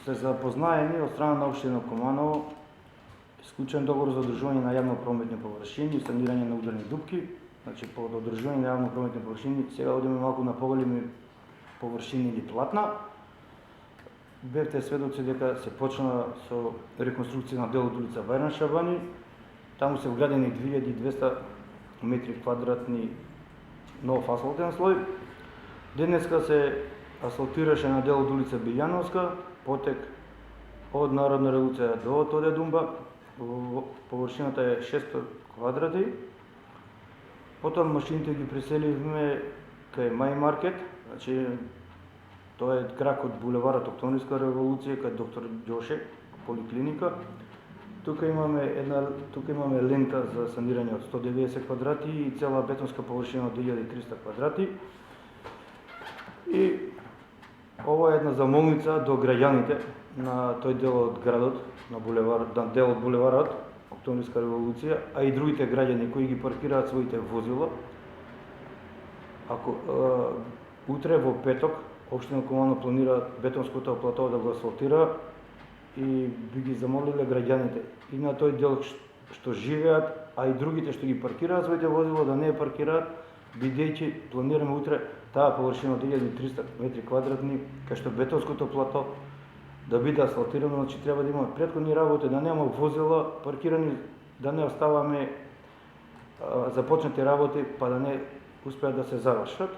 сте запознаени од страна на Општина Куманово, склучен договор за одржување на јавно-прометни површини и санирање на ударни дупки. Значи, по одржување на јавно-прометни површини, сега одиме малку на поголеми површини или платна. Бевте сведоци дека се почна со реконструкција на дел од улица Бајрам Шабани. Таму се вградени 2200 метри квадратни нов асфалтен слој. Денеска се асфалтираше на дел од улица Билјановска, потек од Народна револуција до Тоде Думба. Површината е 600 квадрати. Потоа машините ги преселивме кај Мај Маркет, значи тоа е крак од булеварот Октомвриска револуција кај доктор Ѓоше, поликлиника. Тука имаме лента за санирање од 190 квадрати и цела бетонска површина од 2300 квадрати. И ова е една замолница до граѓаните на тој дел од градот, на дел од булеварот Октомвриска револуција, а и другите граѓани кои ги паркираат своите возила. Ако утре во петок Општина Куманово планира бетонското плато да го асфалтира и би ги замолиле граѓаните и на тој дел што живеат, а и другите што ги паркираат своите возила да не ја паркираат, бидејќи планираме утре таа површина од 1300 метри квадратни, кај што бетонското плато да биде асфалтирано, значи треба да има претходни работи, да нема возила паркирани, да не оставаме започнати работи па да не успеат да се завршат.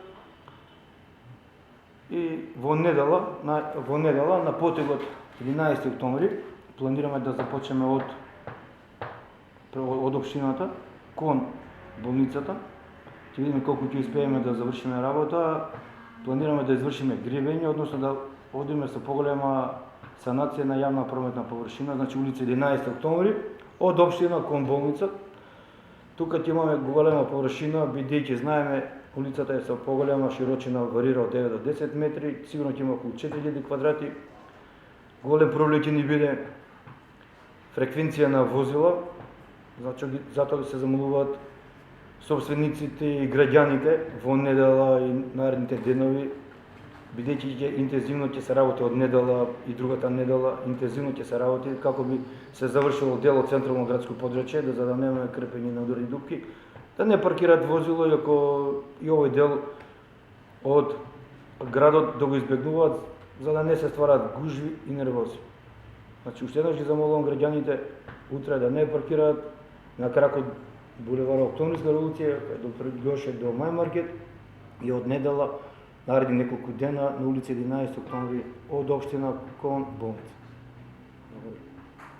И во недела на потегот 11 октомври планираме да започнеме од општината кон болницата. Ќе видиме колку ќе успееме да завршиме работа. Планираме да извршиме гребење, односно да одиме со поголема санација на јавна прометна површина, значи улица 11 октомври, од општина кон болница. Тука ќе имаме голема површина, бидејќи знаеме улицата е со поголема широчина, варира од 9 до 10 метри, сигурно ќе има околу 4000 квадрати. Голем проблем ќе ни биде фреквенција на возила, затоа се замолуваат собствениците и граѓаните во недела и наредните денови, бидејќи интензивно ќе се работи од недела и другата недела, интензивно ќе се работи како би се завршило дел од централно градско подрачје, за да немаме крпење на ударни дупки, да не паркираат возило и ако и овој дел од градот да го избегнуваат, за да не се стварат гужви и нервози. Значи, уште еднаш ги замолувам граѓаните утре да не паркираат на кракот булевар Октомвриска револуција, доктор Ѓоше до Мај Маркет и од недела наредни неколку дена на улица 11 октомври од општина кон болница.